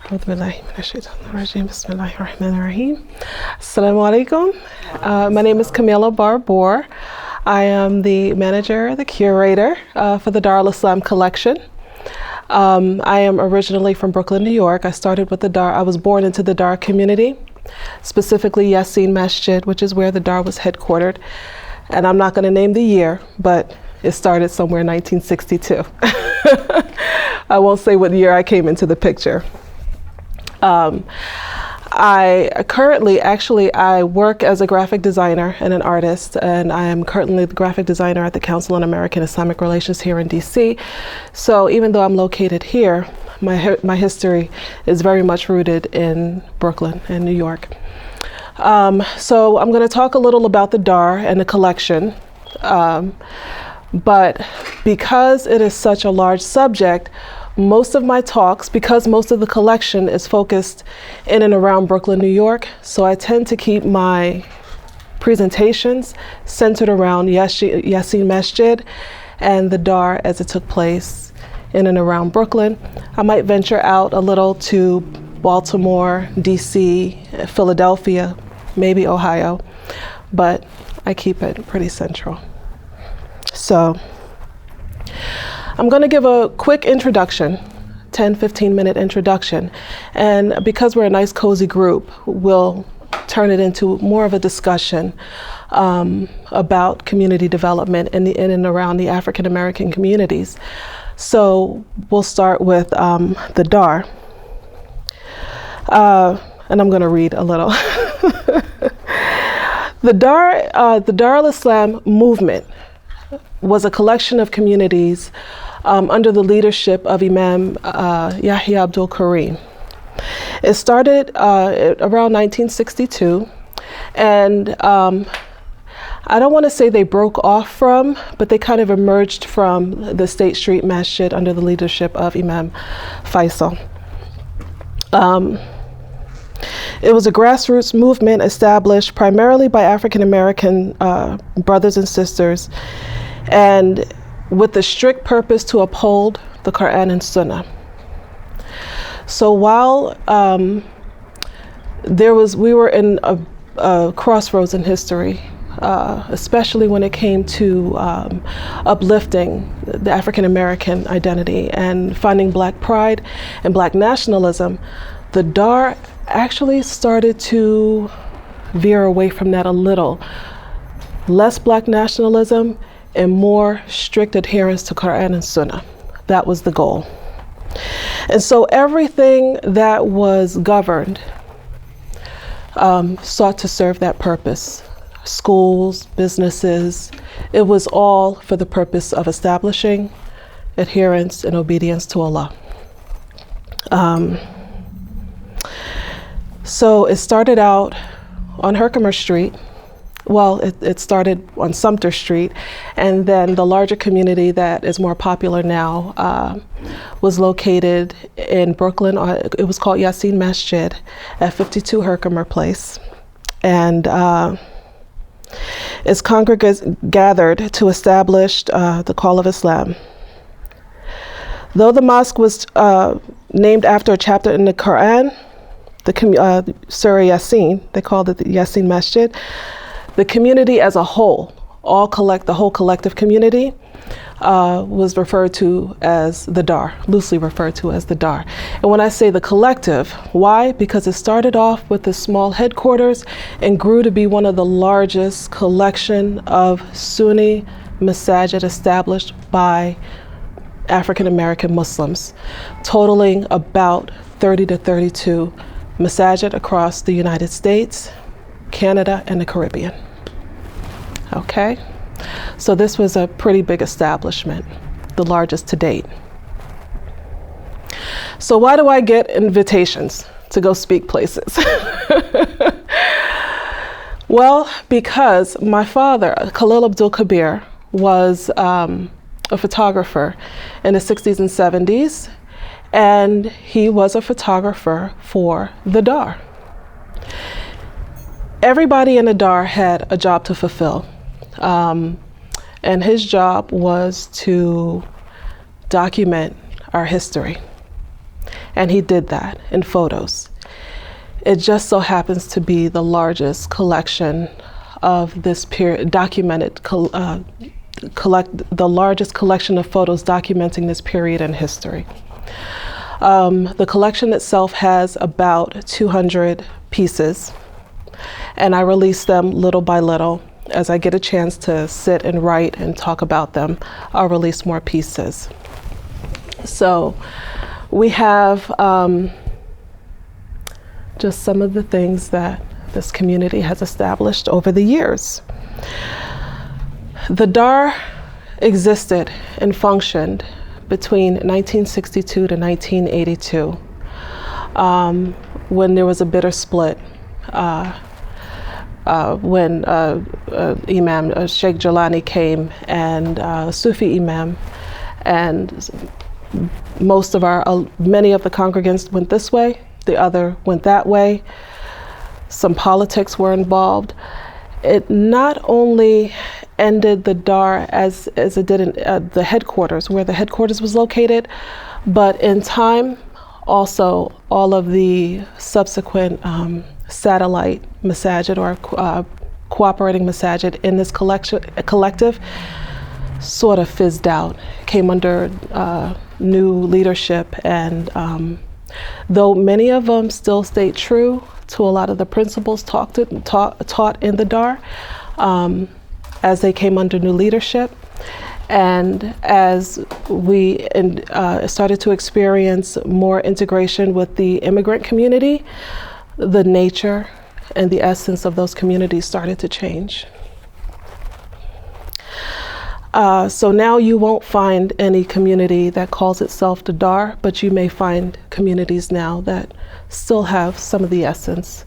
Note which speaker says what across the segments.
Speaker 1: Assalamu alaikum. My name is Kamilah Barbour. I am the manager, the curator for the Dar al-Islam collection. I am originally from Brooklyn, New York. I started with the Dar. I was born into the Dar community, specifically Yassin Masjid, which is where the Dar was headquartered. And I'm not going to name the year, but it started somewhere in 1962. I won't say what year I came into the picture. I currently, I work as a graphic designer and an artist, and I am currently the graphic designer at the Council on American Islamic Relations here in DC. So even though I'm located here, my history is very much rooted in Brooklyn and New York. So I'm going to talk a little about the Dar and the collection, but because it is such a large subject, most of my talks, because most of the collection is focused in and around Brooklyn, New York, so I tend to keep my presentations centered around Yassin Masjid and the Dar as it took place in and around Brooklyn. I might venture out a little to Baltimore, DC, Philadelphia, maybe Ohio, but I keep it pretty central. So I'm going to give a quick introduction, 10-15 minute introduction, and because we're a nice cozy group, we'll turn it into more of a discussion about community development in and around the African American communities. So we'll start with the Dar, and I'm going to read a little. The Dar al-Islam movement was a collection of communities under the leadership of Imam Yahya Abdul Karim. It started around 1962, and I don't want to say they broke off from, but they kind of emerged from the State Street Masjid under the leadership of Imam Faisal. It was a grassroots movement established primarily by African American brothers and sisters, and with the strict purpose to uphold the Quran and Sunnah. So while we were in a crossroads in history, especially when it came to uplifting the African American identity and finding Black pride and Black nationalism, the Dar actually started to veer away from that a little. Less Black nationalism and more strict adherence to Quran and Sunnah. That was the goal. And so everything that was governed sought to serve that purpose. Schools, businesses, it was all for the purpose of establishing adherence and obedience to Allah. So it started out on Herkimer Street. Well, it started on Sumter Street, and then the larger community that is more popular now was located in Brooklyn. It was called Yassin Masjid at 52 Herkimer Place. And its congregants gathered to establish the call of Islam. Though the mosque was named after a chapter in the Quran, the Surah Yassin, they called it the Yassin Masjid, the community as a whole, the whole collective community, was referred to as the Dar, loosely referred to as the Dar. And when I say the collective, why? Because it started off with a small headquarters and grew to be one of the largest collection of Sunni masajid established by African American Muslims, totaling about 30 to 32 masajid across the United States, Canada, and the Caribbean. Okay, so this was a pretty big establishment, the largest to date. So why do I get invitations to go speak places? Well, because my father, Khalil Abdul Kabir, was a photographer in the 60s and 70s, and he was a photographer for the Dar. Everybody in the Dar had a job to fulfill, and his job was to document our history And he did that in photos. It just so happens to be the largest collection of this period, the largest collection of photos documenting this period in history. The collection itself has about 200 pieces, and I release them little by little. As I get a chance to sit and write and talk about them, I'll release more pieces. So we have just some of the things that this community has established over the years. The Dar existed and functioned between 1962 to 1982, when there was a bitter split, when Imam Sheikh Jilani came, and Sufi Imam, and many of the congregants went this way, the other went that way. Some politics were involved. It not only ended the Dar as it did in the headquarters, where the headquarters was located, but in time, also all of the subsequent satellite masajid or cooperating masajid in this collective sort of fizzed out, came under new leadership, and though many of them still stayed true to a lot of the principles taught in the Dar, as they came under new leadership, and as we started to experience more integration with the immigrant community, the nature and the essence of those communities started to change. So now you won't find any community that calls itself the Dar, but you may find communities now that still have some of the essence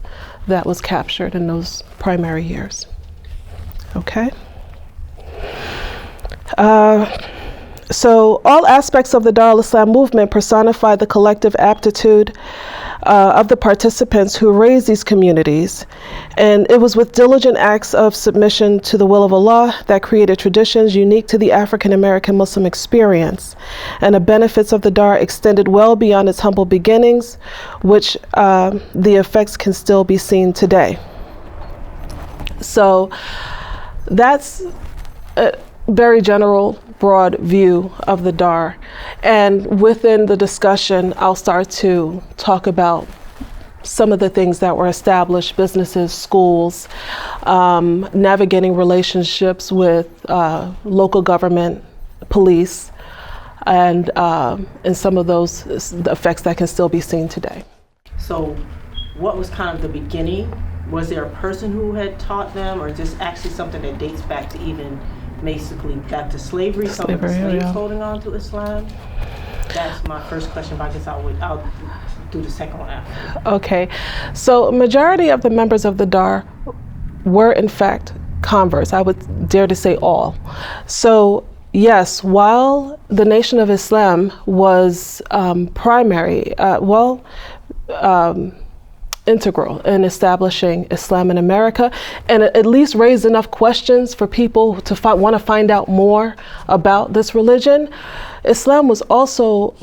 Speaker 1: that was captured in those primary years. Okay. So all aspects of the Dar al-Islam movement personify the collective aptitude of the participants who raised these communities, and it was with diligent acts of submission to the will of Allah that created traditions unique to the African American Muslim experience, and the benefits of the Dar extended well beyond its humble beginnings, which the effects can still be seen today. So that's a very general, broad view of the Dar. And within the discussion, I'll start to talk about some of the things that were established, businesses, schools, navigating relationships with local government, police, and some of those the effects that can still be seen today.
Speaker 2: So what was kind of the beginning? Was there a person who had taught them, or is this actually something that dates back to even basically back to slavery, some of the slaves holding on to Islam? That's my first question, but I guess I'll do the second one after.
Speaker 1: Okay, so majority of the members of the Dar were in fact converts. I would dare to say all. So yes, while the Nation of Islam was integral in establishing Islam in America, and at least raised enough questions for people to want to find out more about this religion, Islam was also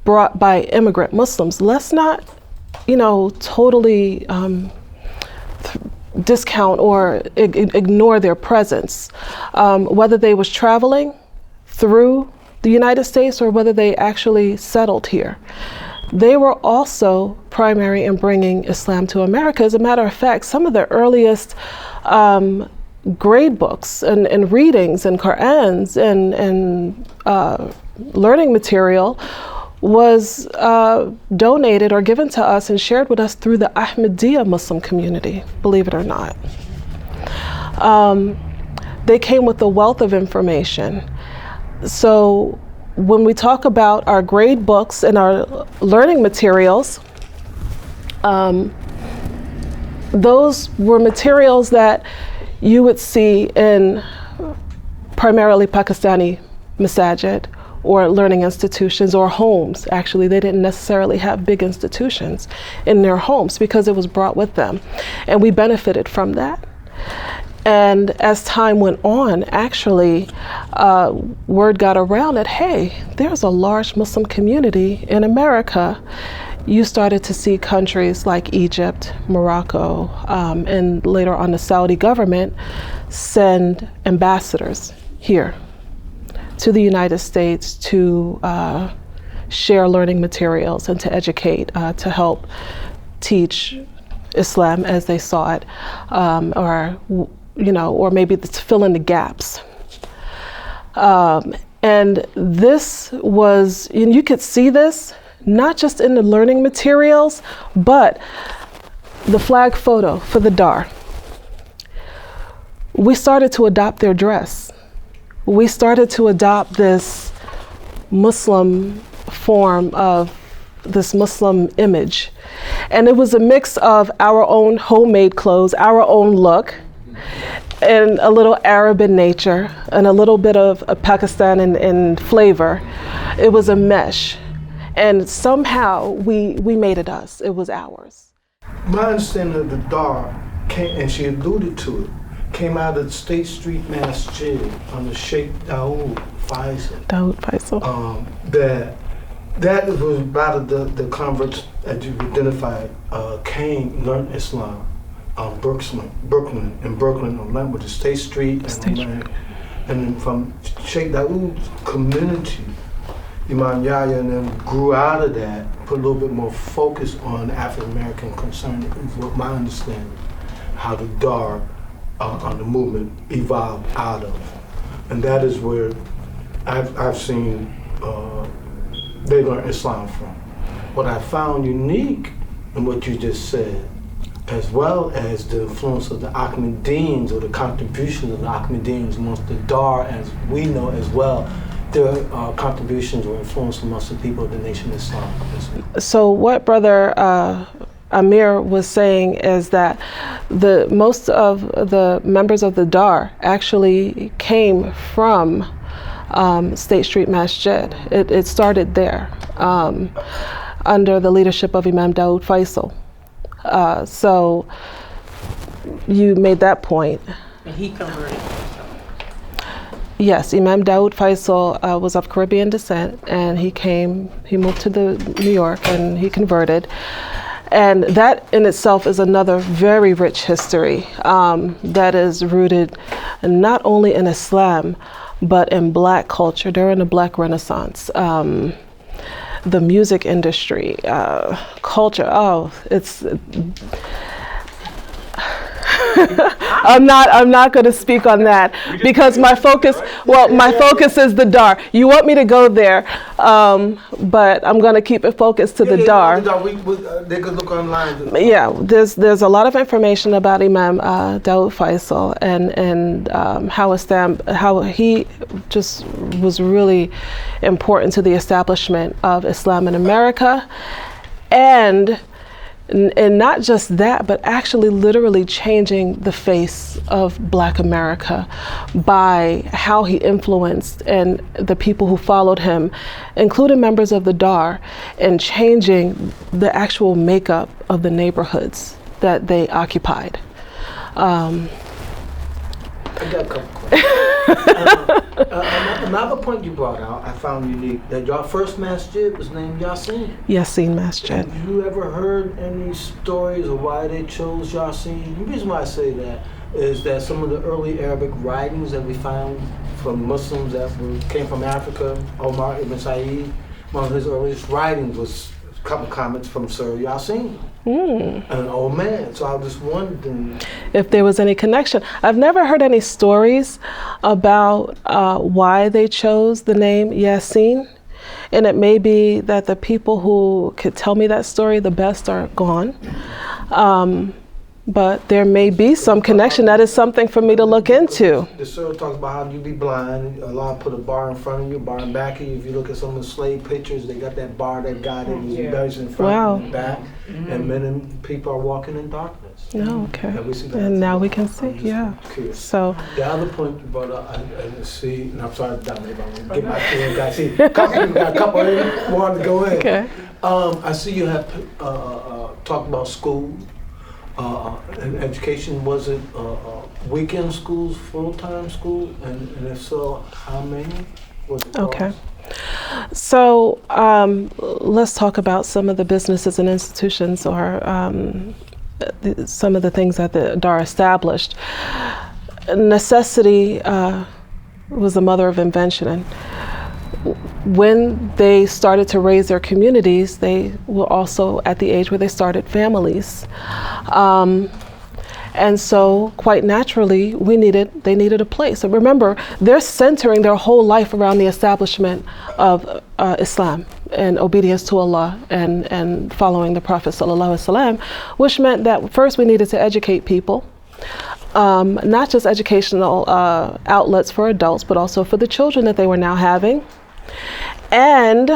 Speaker 1: brought by immigrant Muslims. Let's not, totally discount or ignore their presence, whether they was traveling through the United States or whether they actually settled here. They were also primary in bringing Islam to America. As a matter of fact, some of the earliest grade books and readings and Qur'ans and learning material was donated or given to us and shared with us through the Ahmadiyya Muslim community, believe it or not. They came with a wealth of information. So when we talk about our grade books and our learning materials, those were materials that you would see in primarily Pakistani masajid or learning institutions or homes. Actually, they didn't necessarily have big institutions in their homes because it was brought with them. And we benefited from that. And as time went on, actually, word got around that, hey, there's a large Muslim community in America. you started to see countries like Egypt, Morocco, and later on the Saudi government send ambassadors here to the United States to share learning materials and to educate, to help teach Islam as they saw it, or maybe to fill in the gaps. And this was, and you could see this not just in the learning materials, but the flag photo for the Dar. We started to adopt their dress. We started to adopt this Muslim form of this Muslim image. And it was a mix of our own homemade clothes, our own look, and a little Arab in nature, and a little bit of Pakistan in flavor. It was a mesh. And somehow we made it us. It was ours.
Speaker 3: My understanding of the Dar came, and she alluded to it, came out of the State Street Masjid under Sheikh Dawood Faisal. That was about the converts that you identified came, learned Islam. Brooklyn, with the State Street, and then from Sheikh Dawood's community, Imam Yahya and them grew out of that, put a little bit more focus on African American concern, is what my understanding, how the Dar on the movement evolved out of. And that is where I've seen they learned Islam from. What I found unique in what you just said, as well as the influence of the Ahmadiyans, or the contributions of the Ahmadiyans amongst the Dar, as we know as well, their contributions were influenced amongst the people of the Nation of Islam.
Speaker 1: So what Brother Amir was saying is that most of the members of the Dar actually came from State Street Masjid. It started there under the leadership of Imam Dawood Faisal. So you made that point.
Speaker 2: And he converted.
Speaker 1: Yes, Imam Dawood Faisal was of Caribbean descent, and he moved to New York, and he converted. And that in itself is another very rich history that is rooted not only in Islam, but in Black culture during the Black Renaissance. The music industry, culture, it's... I'm not going to speak on that because my focus is the Dar. You want me to go there, but I'm going to keep it focused to the Dar.
Speaker 3: They could look online.
Speaker 1: Yeah, there's a lot of information about Imam Dawood Faisal and how he just was really important to the establishment of Islam in America, and not just that, but actually literally changing the face of Black America by how he influenced and the people who followed him, including members of the Dar, and changing the actual makeup of the neighborhoods that they occupied.
Speaker 3: I got a couple questions. Another point you brought out, I found unique, that your first masjid was named Yasin.
Speaker 1: Yasin Masjid.
Speaker 3: Have you ever heard any stories of why they chose Yasin? The reason why I say that is that some of the early Arabic writings that we found from Muslims that came from Africa, Omar ibn Said, one of his earliest writings was a couple comments from Sir Yasin. An old man. So I was just wondering
Speaker 1: if there was any connection. I've never heard any stories about why they chose the name Yasin, and it may be that the people who could tell me that story the best are gone. But there may be some connection. That is something for me to look into.
Speaker 3: The surah talks about how you be blind. Allah put a bar in front of you, a bar in back of you. If you look at some of the slave pictures, they got that bar that guided you, berries in front and back. And men and people are walking in darkness.
Speaker 1: Oh, okay.
Speaker 3: And we see that.
Speaker 1: And now we can see, yeah.
Speaker 3: Curious.
Speaker 1: So
Speaker 3: the other point you brought up, I see, and I'm sorry to dominate, but I'm going to get my feeling guys. See, we got a couple more to go in.
Speaker 1: Okay.
Speaker 3: I see you have talked about school. And education, was it weekend schools, full-time school? And if so, how many? Was it
Speaker 1: okay. So let's talk about some of the businesses and institutions, or some of the things that the DAR established. Necessity was the mother of invention, and when they started to raise their communities, they were also at the age where they started families. And so quite naturally, they needed a place. And remember, they're centering their whole life around the establishment of Islam and obedience to Allah and following the Prophet sallallahu alaihi wasallam, which meant that first we needed to educate people. Not just educational outlets for adults, but also for the children that they were now having. And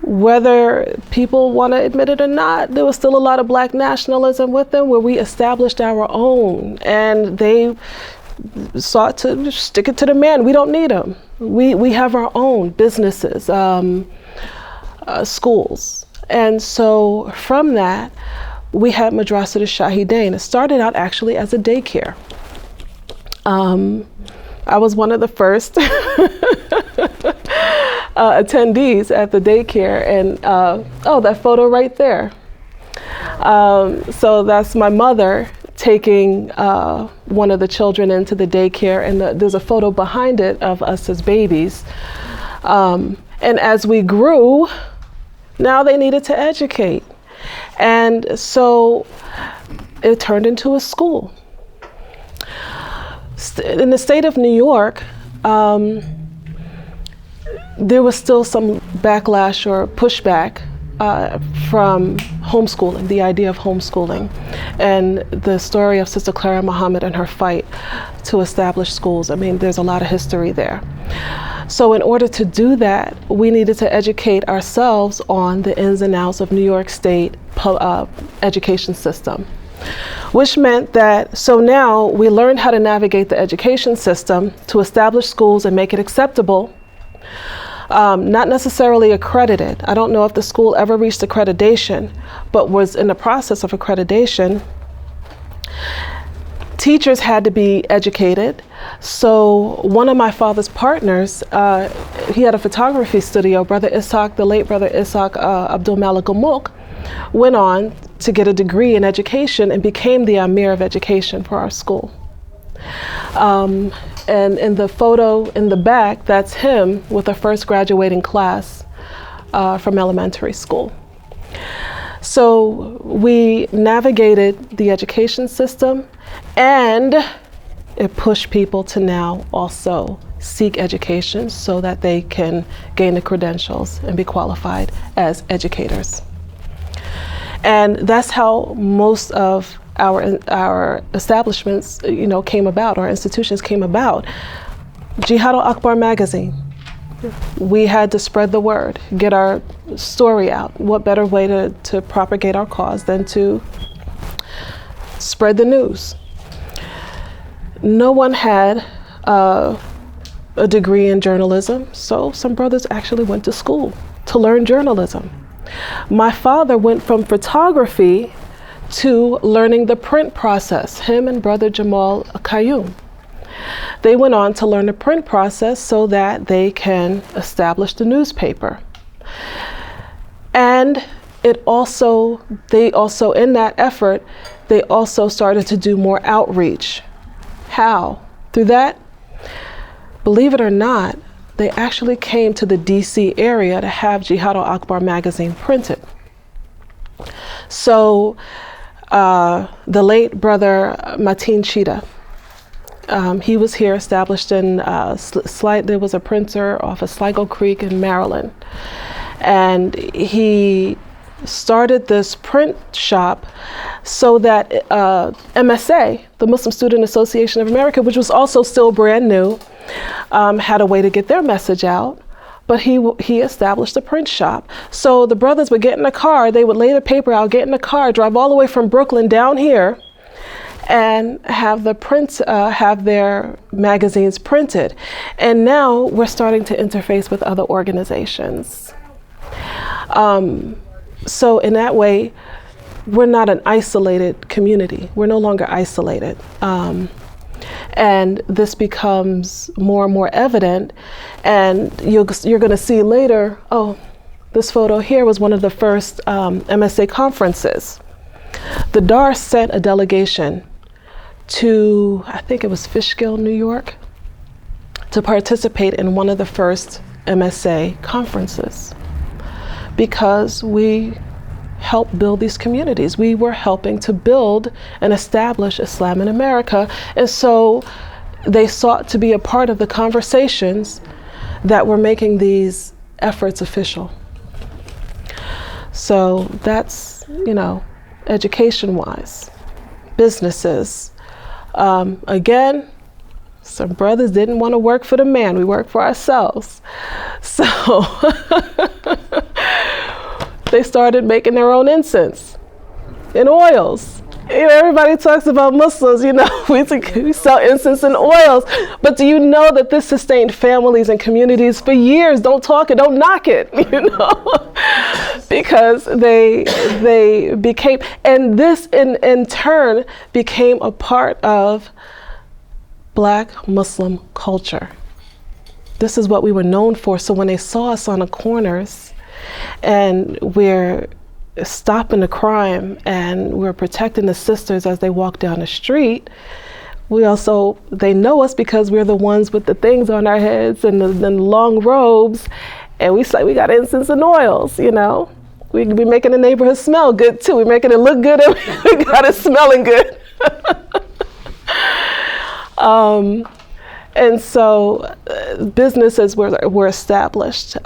Speaker 1: whether people want to admit it or not, there was still a lot of black nationalism with them, where we established our own, and they sought to stick it to the man. We don't need them. We have our own businesses, schools. And so from that, we had Madrasa al-Shahidain. It started out actually as a daycare. I was one of the first attendees at the daycare, and that photo right there. So that's my mother taking one of the children into the daycare, and there's a photo behind it of us as babies. And as we grew, now they needed to educate. And so it turned into a school. In the state of New York, there was still some backlash or pushback from homeschooling, the idea of homeschooling, and the story of Sister Clara Muhammad and her fight to establish schools. I mean, there's a lot of history there. So in order to do that, we needed to educate ourselves on the ins and outs of New York State education system, which meant that, so now we learned how to navigate the education system to establish schools and make it acceptable, not necessarily accredited. I don't know if the school ever reached accreditation, but was in the process of accreditation. Teachers had to be educated. So one of my father's partners, he had a photography studio, Brother Ishaq, the late Brother Ishaq Abdul Malik Al-Mulk, went on to get a degree in education and became the Amir of education for our school. And in the photo in the back, that's him with the first graduating class from elementary school. So we navigated the education system, and it pushed people to now also seek education so that they can gain the credentials and be qualified as educators. And that's how most of our establishments, came about, our institutions came about. Jihad al-Akbar magazine. We had to spread the word, get our story out. What better way to propagate our cause than to spread the news? No one had a degree in journalism, so some brothers actually went to school to learn journalism. My father went from photography to learning the print process, him and Brother Jamal Qayyum. They went on to learn the print process so that they can establish the newspaper. And they also, in that effort, they also started to do more outreach. How? Through that, believe it or not, they actually came to the DC area to have Jihad al-Akbar magazine printed. So the late Brother Mateen Cheetah, he was here, established in there was a printer off of Sligo Creek in Maryland. And he started this print shop so that MSA, the Muslim Student Association of America, which was also still brand new, had a way to get their message out. But he established a print shop. So the brothers would get in a car, they would lay the paper out, get in a car, drive all the way from Brooklyn down here, and have their magazines printed. And now we're starting to interface with other organizations. So in that way, we're not an isolated community. We're no longer isolated. And this becomes more and more evident. And you're going to see later, oh, this photo here was one of the first MSA conferences. The DAR sent a delegation to, I think it was Fishkill, New York, to participate in one of the first MSA conferences, because we helped build these communities. We were helping to build and establish Islam in America. And so they sought to be a part of the conversations that were making these efforts official. So that's, you know, education-wise, businesses. Again, some brothers didn't want to work for the man. We work for ourselves. So they started making their own incense and oils. You know, everybody talks about Muslims, you know, we sell incense and oils. But do you know that this sustained families and communities for years? Don't talk it, don't knock it, you know, because they became, and this in turn became a part of Black Muslim culture. This is what we were known for. So when they saw us on the corners and we're stopping the crime and we're protecting the sisters as they walk down the street, they know us because we're the ones with the things on our heads and the long robes, and we say we got incense and oils, you know. We be making the neighborhood smell good too. We're making it look good and we got it smelling good. And so businesses were established.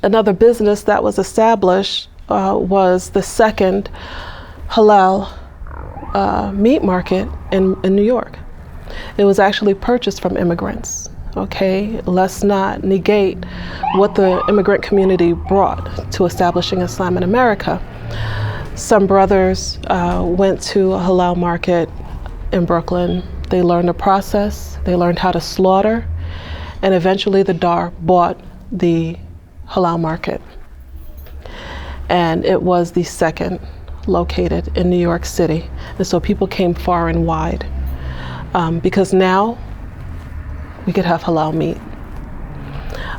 Speaker 1: Another business that was established was the second halal meat market in New York. It was actually purchased from immigrants. Okay, let's not negate what the immigrant community brought to establishing Islam in America. Some brothers went to a halal market in Brooklyn. They learned the process, they learned how to slaughter, and eventually the DAR bought the halal market. And it was the second located in New York City. And so people came far and wide because now we could have halal meat.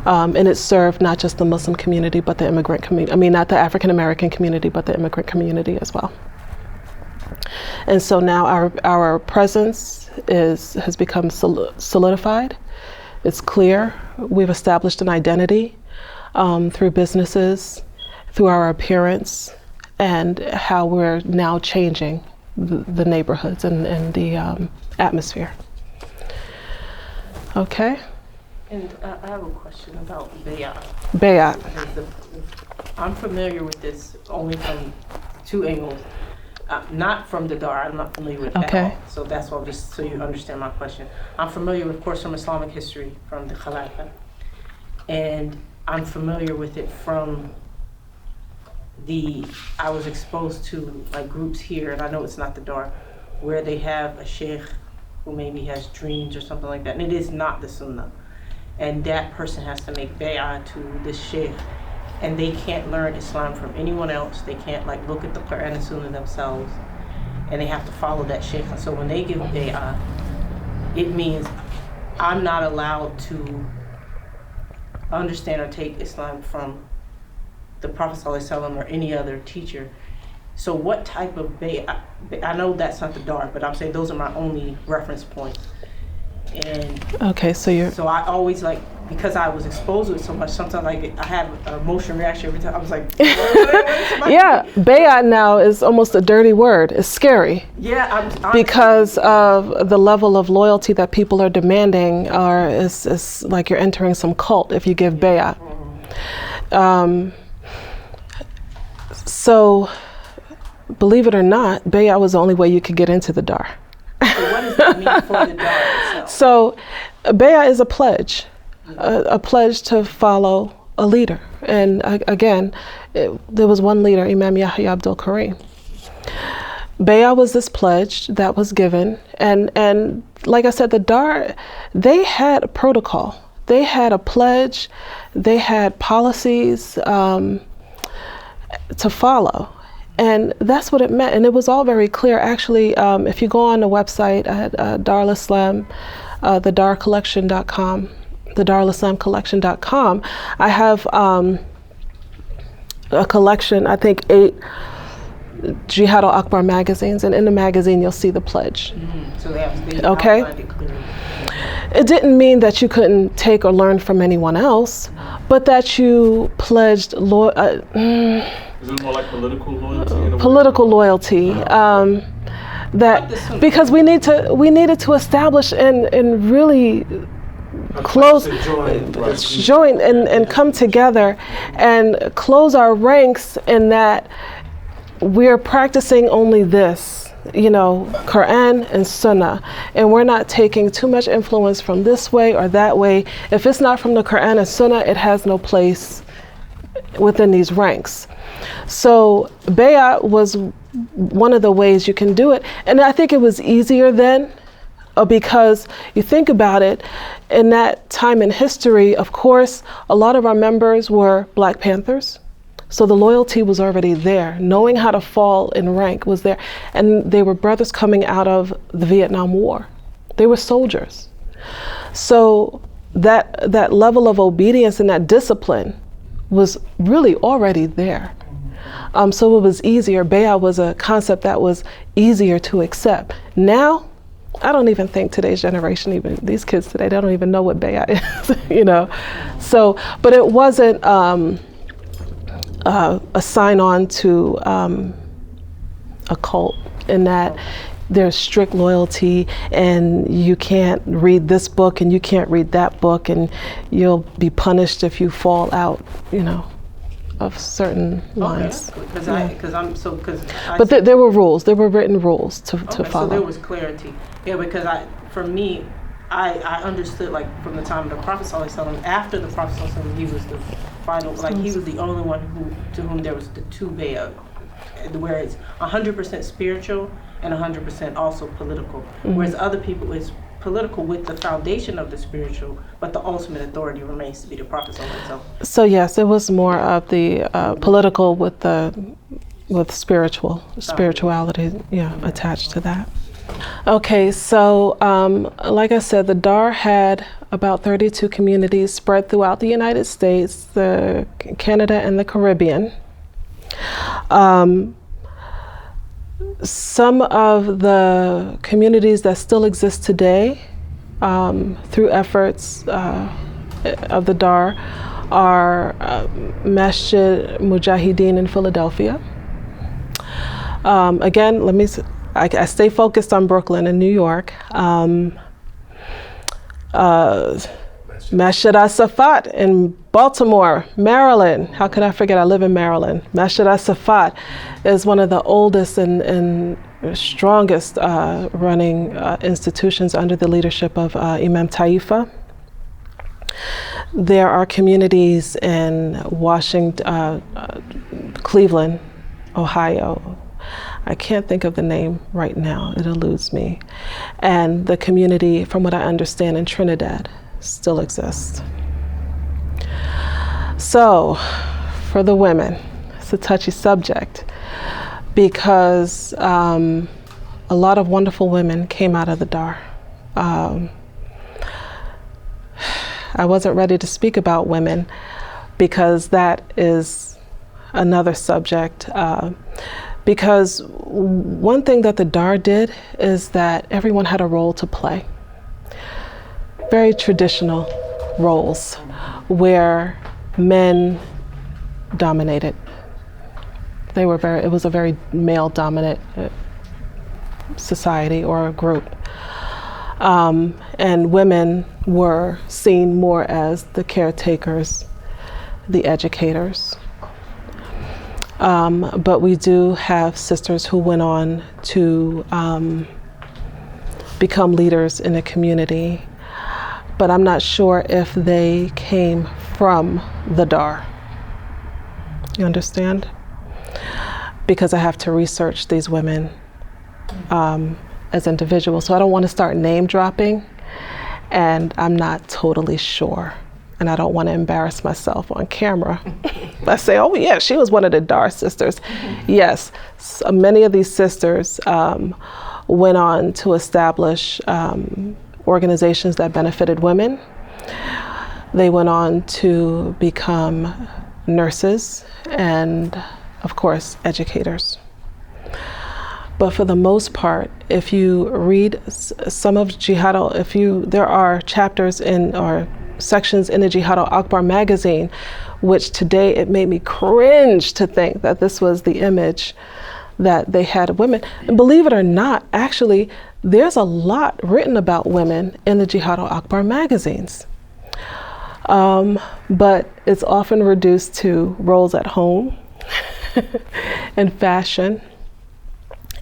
Speaker 1: And it served not just the Muslim community, but the immigrant community. I mean, not the African American community, but the immigrant community as well. And so now our presence has become solidified. It's clear. We've established an identity through businesses, through our appearance, and how we're now changing the neighborhoods and the atmosphere. Okay.
Speaker 2: And I have a question about baya.
Speaker 1: Baya.
Speaker 2: I'm familiar with this only from two angles. Not from the DAR, I'm not familiar with that. Okay. So that's why, just so you understand my question. I'm familiar, of course, from Islamic history, from the Khilafah. And I'm familiar with it from I was exposed to like groups here, and I know it's not the DAR, where they have a sheikh who maybe has dreams or something like that, and it is not the Sunnah. And that person has to make bay'ah to this sheikh, and they can't learn Islam from anyone else. They can't like look at the Quran and Sunnah themselves, and they have to follow that sheikh. And so when they give bay'ah, it means I'm not allowed to understand or take Islam from the Prophet ﷺ or any other teacher. So what type of bay'ah? I know that's not the DAR, but I'm saying those are my only reference points. And okay, so I always like, because I was exposed to it so much, sometimes I have an emotional reaction every time. I was like, yeah, bay'ah now is almost a dirty word. It's scary. Yeah, because of the level of loyalty that people are demanding, is like you're entering some cult if you give bay'ah. So, believe it or not, bay'ah was the only way you could get into the DAR. So what does that mean for the DAR itself? So, bay'ah is a pledge to follow a leader. And again, there was one leader, Imam Yahya Abdul Karim. Bay'ah was this pledge that was given, and like I said, the DAR, they had a protocol. They had a pledge. They had policies to follow.
Speaker 1: And that's what it meant. And it was all very clear. Actually, if you go on the website at Darul Islam, thedarcollection.com, thedarulislamcollection.com, I have a collection, I think 8 Jihad al-Akbar magazines, and in the magazine you'll see the pledge.
Speaker 2: So they
Speaker 1: okay?
Speaker 2: outlined it clearly.
Speaker 1: It didn't mean that you couldn't take or learn from anyone else, but that you pledged
Speaker 4: Is it more like political loyalty?
Speaker 1: Political loyalty. That because we needed to establish and really close, join and come together and close our ranks in that we're practicing only this, Quran and Sunnah, and we're not taking too much influence from this way or that way. If it's not from the Quran and Sunnah, it has no place within these ranks. So baya was one of the ways you can do it, and I think it was easier then, because you think about it, in that time in history, of course, a lot of our members were Black Panthers. So the loyalty was already there. Knowing how to fall in rank was there. And they were brothers coming out of the Vietnam War. They were soldiers. So that level of obedience and that discipline was really already there. So it was easier. Baya was a concept that was easier to accept. Now, I don't even think today's generation, even these kids today, they don't even know what baya is, So, but it wasn't a sign-on to a cult, in that there's strict loyalty and you can't read this book and you can't read that book and you'll be punished if you fall out, of certain lines. But there were rules. There were written rules to follow.
Speaker 2: So there was clarity. Yeah, because for me, I understood, like, from the time of the Prophet ﷺ, after the Prophet ﷺ, he was the final, like, he was the only one to whom there was the 2 baya, where it's 100% spiritual and 100% also political. Whereas other people, it's political with the foundation of the spiritual, but the ultimate authority remains to be the Prophet ﷺ.
Speaker 1: So yes, it was more of the political with spirituality, attached to that. Okay, so like I said, the DAR had about 32 communities spread throughout the United States, Canada, and the Caribbean. Some of the communities that still exist today, through efforts of the DAR, are Masjid Mujahideen in Philadelphia. Again, I stay focused on Brooklyn and New York. Masjid As-Safat in Baltimore, Maryland. How could I forget? I live in Maryland. Masjid As-Safat is one of the oldest and strongest running institutions under the leadership of Imam Taifa. There are communities in Washington, Cleveland, Ohio. I can't think of the name right now, it eludes me. And the community, from what I understand, in Trinidad still exists. So, for the women, it's a touchy subject because a lot of wonderful women came out of the DAR. I wasn't ready to speak about women because that is another subject. Because one thing that the DAR did is that everyone had a role to play. Very traditional roles where men dominated. It was a very male-dominant society or group. And women were seen more as the caretakers, the educators. But we do have sisters who went on to become leaders in the community, but I'm not sure if they came from the DAR. You understand? Because I have to research these women as individuals, so I don't want to start name dropping, and I'm not totally sure. And I don't want to embarrass myself on camera Let's say, oh yeah, she was one of the Dar sisters. Yes, so many of these sisters went on to establish organizations that benefited women. They went on to become nurses and, of course, educators. But for the most part, if you read some of Jihad there are chapters or sections in the Jihad al-Akbar magazine, which today it made me cringe to think that this was the image that they had of women. And believe it or not, actually, there's a lot written about women in the Jihad al-Akbar magazines. But it's often reduced to roles at home and fashion.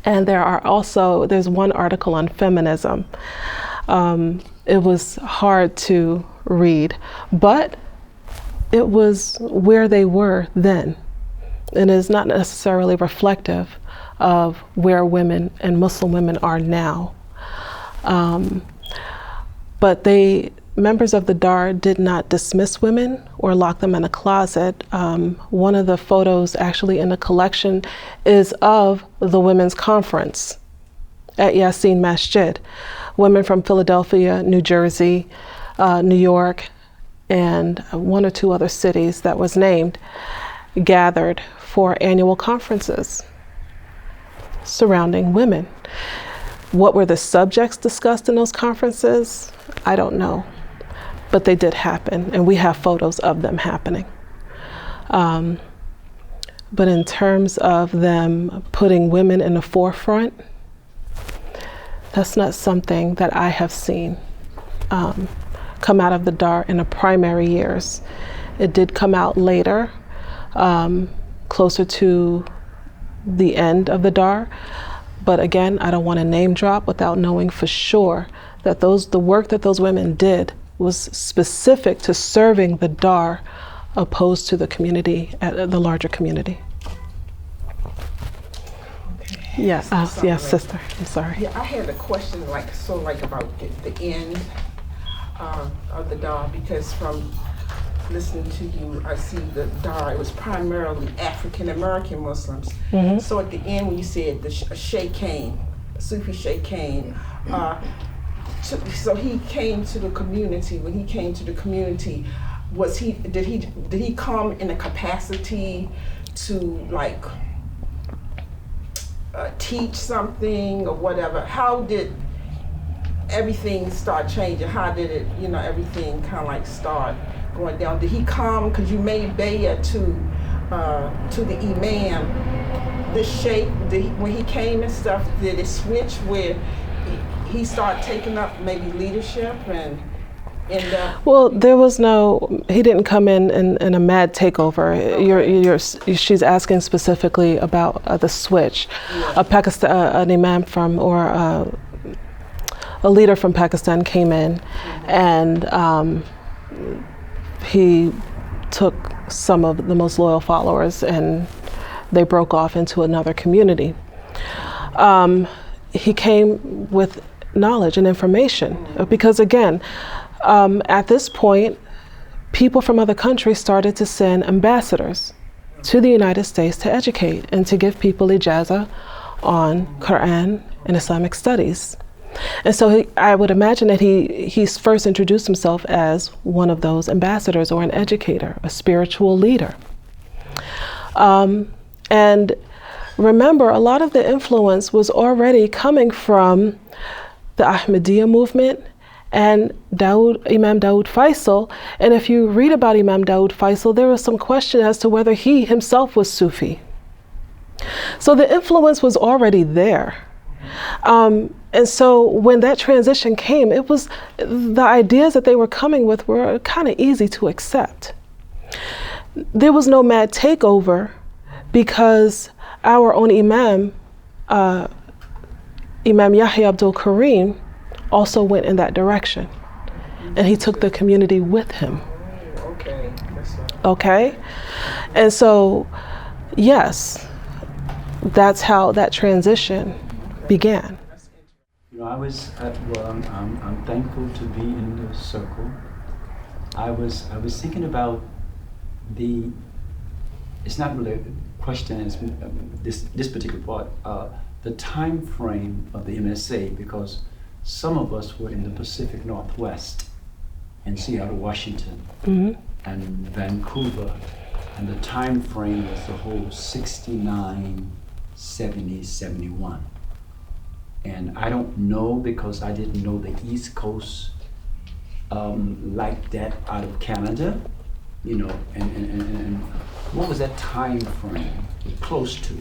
Speaker 1: And there's one article on feminism. It was hard to read, but it was where they were then. And is not necessarily reflective of where women and Muslim women are now. But members of the Dar did not dismiss women or lock them in a closet. One of the photos actually in the collection is of the women's conference at Yasin Masjid. Women from Philadelphia, New Jersey, New York, and one or two other cities that was named, gathered for annual conferences surrounding women. What were the subjects discussed in those conferences? I don't know. But they did happen, and we have photos of them happening. But in terms of them putting women in the forefront, that's not something that I have seen come out of the Dar in the primary years. It did come out later, closer to the end of the Dar. But again, I don't want to name drop without knowing for sure that the work that those women did was specific to serving the Dar, opposed to the community, the larger community.
Speaker 5: Okay.
Speaker 1: Yes, yes, sister. I'm sorry.
Speaker 5: Yeah, I had a question, about the end of the Dar, because from listening to you, I see the Dar, it was primarily African American Muslims. Mm-hmm. So at the end, when you said the Sheikh came, Sufi Sheikh came, so he came to the community. When he came to the community, did he come in a capacity to teach something or whatever? How did everything start changing? How did it, everything kind of start going down? Did he come because you made baya to the imam, the sheikh? When he came and stuff, did it switch where he started taking up maybe leadership and end up? Well,
Speaker 1: he didn't come in a mad takeover. Okay. She's asking specifically about the switch. Yeah. An imam a leader from Pakistan came in, mm-hmm. and he took some of the most loyal followers and they broke off into another community. He came with knowledge and information, because again, at this point, people from other countries started to send ambassadors to the United States to educate and to give people ijaza on Quran and Islamic studies. And so I would imagine that he first introduced himself as one of those ambassadors, or an educator, a spiritual leader. And remember, a lot of the influence was already coming from the Ahmadiyya movement and Imam Dawood Faisal. And if you read about Imam Dawood Faisal, there was some question as to whether he himself was Sufi. So the influence was already there. And so when that transition came, the ideas that they were coming with were kind of easy to accept. There was no mad takeover, because our own Imam, Imam Yahya Abdul Karim, also went in that direction. And he took the community with him.
Speaker 5: Okay.
Speaker 1: Okay? And so, yes, that's how that transition began.
Speaker 6: I'm thankful to be in the circle. I was thinking about the it's not really a question as this particular part, the time frame of the MSA, because some of us were in the Pacific Northwest, in Seattle, Washington, and Vancouver, and the time frame was the whole 69, 70, 71. And I don't know, because I didn't know the East Coast like that out of Canada, you know, and what was that time frame close to?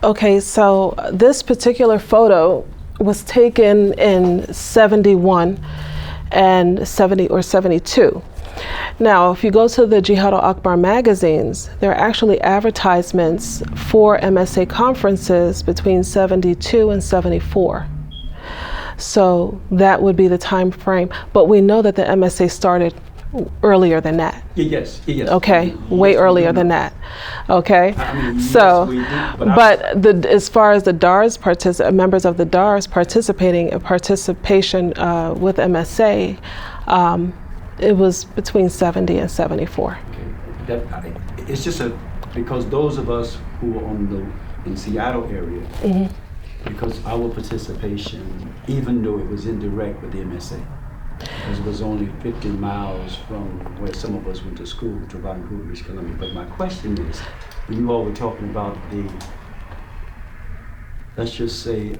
Speaker 1: Okay, so this particular photo was taken in 71 and 70 or 72. Now, if you go to the Jihad al-Akbar magazines, there are actually advertisements for MSA conferences between 72 and 74. So that would be the time frame. But we know that the MSA started earlier than that.
Speaker 6: Yes.
Speaker 1: Okay, way earlier than that. Okay,
Speaker 6: I mean,
Speaker 1: so,
Speaker 6: yes, we do,
Speaker 1: as far as the DARS members of the DARS participation with MSA, it was between 70 and 74.
Speaker 6: Okay. It's just because those of us who were in Seattle area, because our participation, even though it was indirect with the MSA, because it was only 50 miles from where some of us went to school, to Vancouver, British Columbia. But my question is, when you all were talking about let's just say,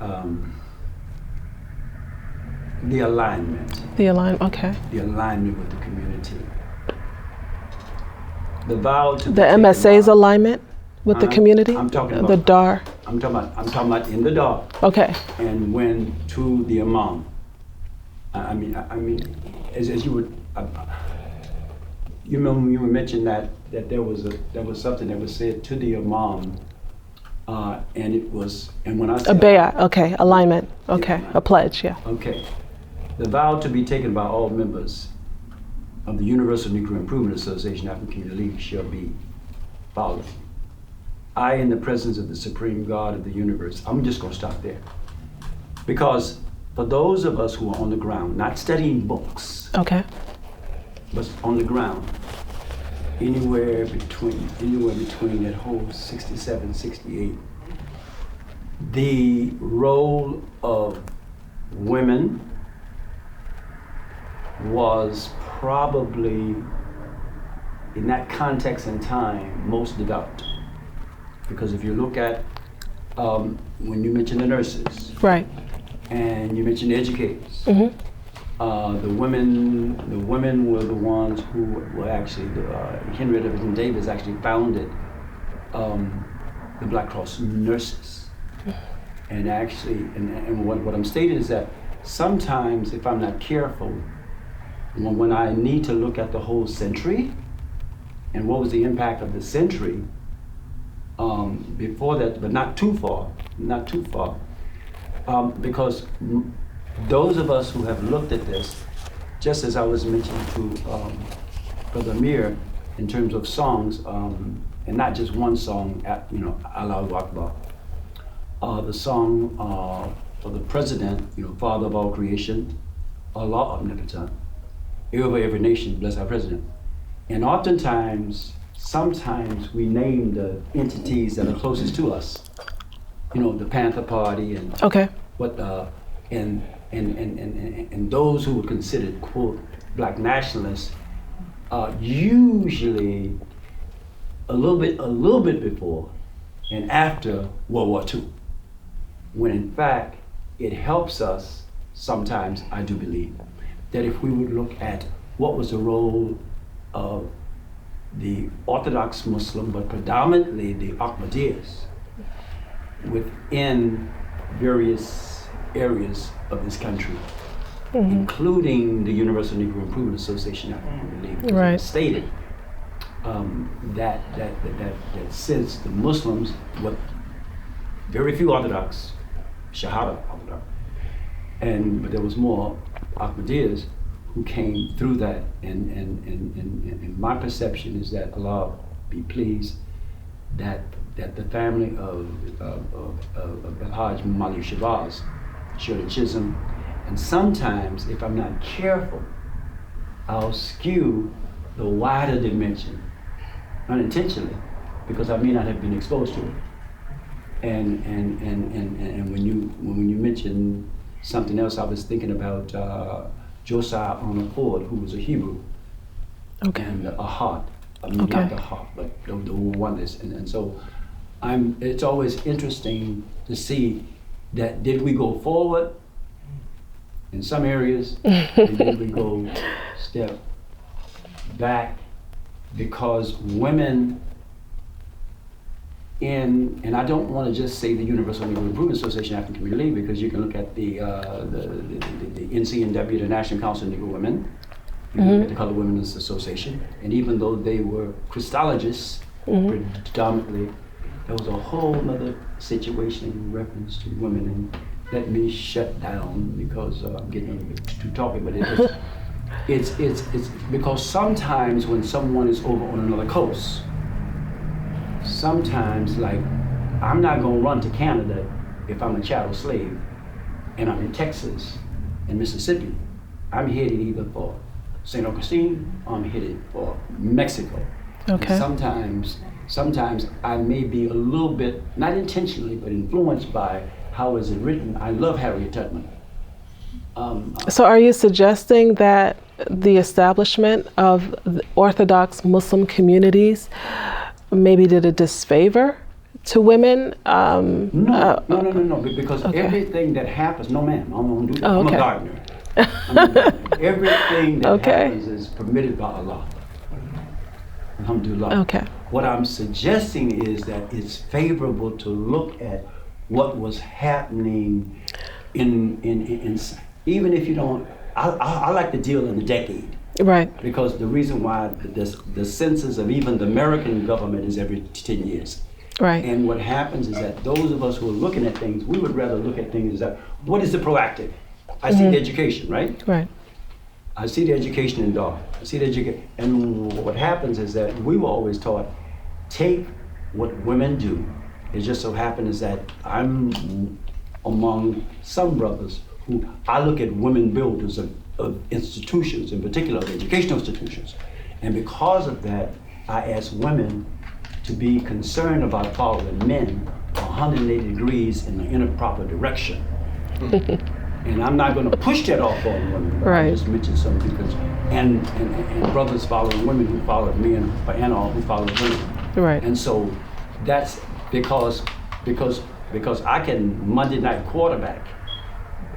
Speaker 6: the alignment.
Speaker 1: Okay.
Speaker 6: The alignment with the community. The vow to
Speaker 1: the MSA's alignment with the community?
Speaker 6: I'm talking about
Speaker 1: the DAR.
Speaker 6: I'm talking about in the DAR.
Speaker 1: Okay.
Speaker 6: And when to the Imam. I mean, as you would, you remember you mentioned that there was something that was said to the Imam, and it was, and when I said
Speaker 1: a baya, okay, alignment, okay, a pledge, yeah.
Speaker 6: Okay, the vow to be taken by all members of the Universal Negro Improvement Association African Community League shall be followed. I, in the presence of the Supreme God of the universe, I'm just going to stop there, because for those of us who are on the ground, not studying books,
Speaker 1: okay,
Speaker 6: but on the ground, anywhere between that whole 67, 68, the role of women was probably, in that context and time, most developed. Because if you look at, when you mention the nurses,
Speaker 1: right,
Speaker 6: and you mentioned the educators, the women were the ones who were actually, Henrietta Davis actually founded the Black Cross Nurses. And actually, and what I'm stating is that sometimes if I'm not careful, when I need to look at the whole century and what was the impact of the century before that, but not too far, because those of us who have looked at this, just as I was mentioning to Brother Amir, in terms of songs, and not just one song, Allahu Akbar, the song for the president, Father of all creation, Allah Omnipotent, over every nation, bless our president. And sometimes we name the entities that are closest to us, the Panther Party and
Speaker 1: okay,
Speaker 6: and those who were considered, quote, black nationalists, usually a little bit before and after World War II, when in fact it helps us sometimes, I do believe, that if we would look at what was the role of the Orthodox Muslim, but predominantly the Ahmadiyas, within various areas of this country, including the Universal Negro Improvement Association, I believe,
Speaker 1: right,
Speaker 6: stated that since the Muslims, what very few Orthodox, Shahada Orthodox, but there was more Ahmadiyas who came through that, and my perception is that Allah be pleased that the family of Al-Hajj Mali Shabazz, Shirley Chisholm, and sometimes, if I'm not careful, I'll skew the wider dimension, unintentionally, because I may not have been exposed to it. And when you mentioned something else, I was thinking about Josiah Arnold Ford, who was a Hebrew.
Speaker 1: Okay.
Speaker 6: And a heart. I mean,
Speaker 1: Okay.
Speaker 6: not the heart, but the oneness. And so it's always interesting to see that did we go forward in some areas, and did we go step back, because women and I don't want to just say the Universal Negro Improvement Association African Community League, because you can look at the NCNW, the National Council of Negro Women, you look at the Colored Women's Association, and even though they were Christologists predominantly, there was a whole other situation in reference to women, and let me shut down because I'm getting a little bit too talky, but it's because sometimes when someone is over on another coast, sometimes, like, I'm not gonna run to Canada if I'm a chattel slave and I'm in Texas and Mississippi. I'm headed either for St. Augustine or I'm headed for Mexico.
Speaker 1: Okay.
Speaker 6: And sometimes I may be a little bit, not intentionally, but influenced by how is it written. I love Harriet Tubman.
Speaker 1: So are you suggesting that the establishment of the Orthodox Muslim communities maybe did a disfavor to women?
Speaker 6: No, because
Speaker 1: okay.
Speaker 6: everything that happens, no ma'am, I'm
Speaker 1: okay.
Speaker 6: a gardener. Everything that happens is permitted by Allah. Alhamdulillah.
Speaker 1: Okay.
Speaker 6: What I'm suggesting is that it's favorable to look at what was happening in even if you don't, I like to deal in the decade.
Speaker 1: Right.
Speaker 6: Because the reason why the census of even the American government is every 10 years.
Speaker 1: Right.
Speaker 6: And what happens is that those of us who are looking at things, we would rather look at things as that, what is the proactive? I see the education, right?
Speaker 1: Right.
Speaker 6: I see the education in DAW. I see the education. And what happens is that we were always taught, take what women do. It just so happens is that I'm among some brothers who I look at women builders of institutions, in particular of educational institutions. And because of that, I ask women to be concerned about following men 180 degrees in the improper direction. And I'm not going to push that off on women.
Speaker 1: Right.
Speaker 6: I just mentioned something because, and brothers following women who followed men, and all who followed women.
Speaker 1: Right.
Speaker 6: And so that's because I can Monday night quarterback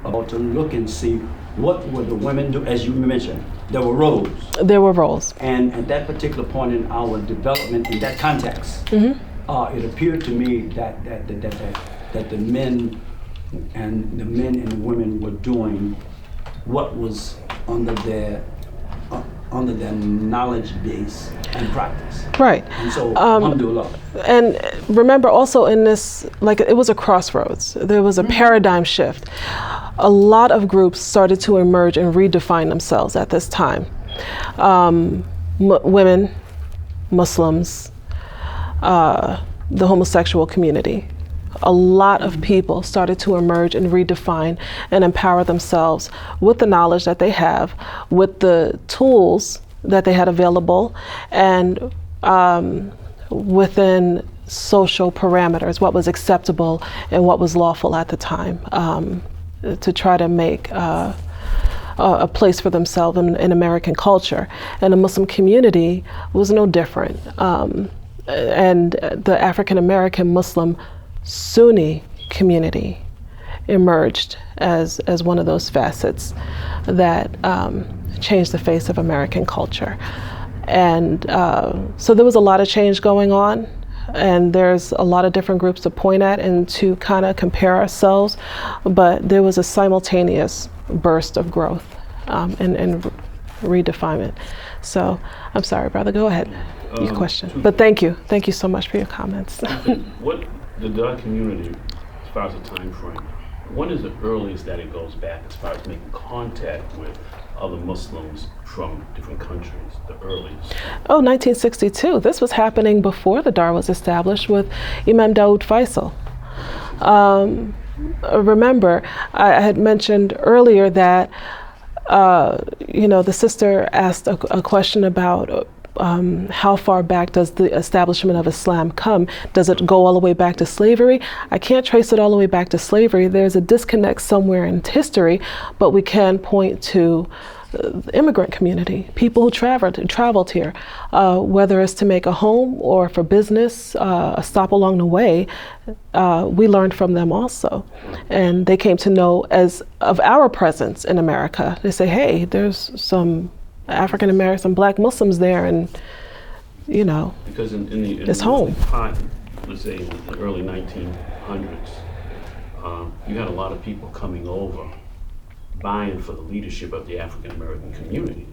Speaker 6: about to look and see what would the women do. As you mentioned, there were roles.
Speaker 1: There were roles.
Speaker 6: And at that particular point in our development, in that context, it appeared to me that the men and the women were doing what was under their knowledge base and practice.
Speaker 1: Right.
Speaker 6: And so, alhamdulillah.
Speaker 1: And remember also in this, like, it was a crossroads. There was a paradigm shift. A lot of groups started to emerge and redefine themselves at this time. Women, Muslims, the homosexual community. A lot of people started to emerge and redefine and empower themselves with the knowledge that they have, with the tools that they had available, and within social parameters, what was acceptable and what was lawful at the time, to try to make a place for themselves in American culture. And the Muslim community was no different. And the African American Muslim Sunni community emerged as one of those facets that changed the face of American culture. And so there was a lot of change going on, and there's a lot of different groups to point at and to kind of compare ourselves, but there was a simultaneous burst of growth and redefinement. So I'm sorry, brother, go ahead, your question. But thank you so much for your comments.
Speaker 4: What the DAW community, as far as the time frame, when is the earliest that it goes back as far as making contact with other Muslims from different countries, the earliest?
Speaker 1: Oh, 1962. This was happening before the DAR was established with Imam Dawood Faisal. Remember, I had mentioned earlier that, the sister asked a question about how far back does the establishment of Islam come? Does it go all the way back to slavery? I can't trace it all the way back to slavery. There's a disconnect somewhere in history, but we can point to the immigrant community, people who traveled here, whether it's to make a home or for business, a stop along the way. We learned from them also, and they came to know as of our presence in America. They say, hey, there's some African American, some Black Muslims there, and
Speaker 4: because in
Speaker 1: it's home.
Speaker 4: Let's say in the early 1900s, you had a lot of people coming over, vying for the leadership of the African American community,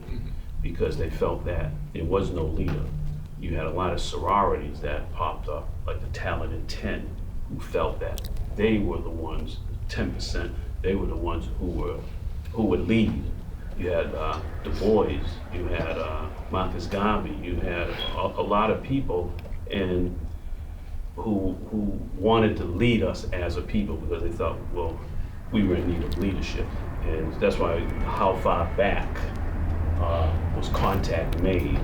Speaker 4: because they felt that there was no leader. You had a lot of sororities that popped up, like the Talented 10, who felt that they were the ones, 10%, they were the ones who would lead. You had Du Bois, you had Marcus Garvey, you had a lot of people who wanted to lead us as a people, because they thought, well, we were in need of leadership. And that's why how far back was contact made?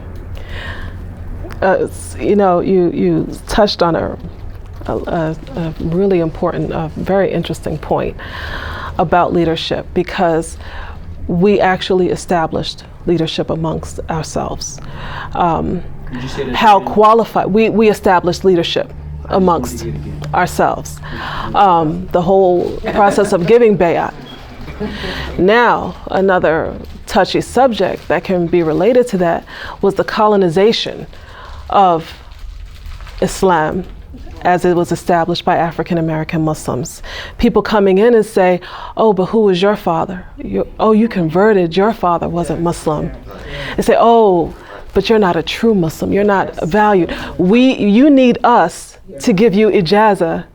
Speaker 1: You touched on a really important, very interesting point about leadership, because we actually established leadership amongst ourselves. How qualified, we established leadership amongst ourselves. The whole process of giving bayat. Now, another touchy subject that can be related to that was the colonization of Islam as it was established by African American Muslims. People coming in and say, oh, but who was your father? You converted, your father wasn't Muslim. They say, oh, but you're not a true Muslim, you're not valued. You need us to give you ijazah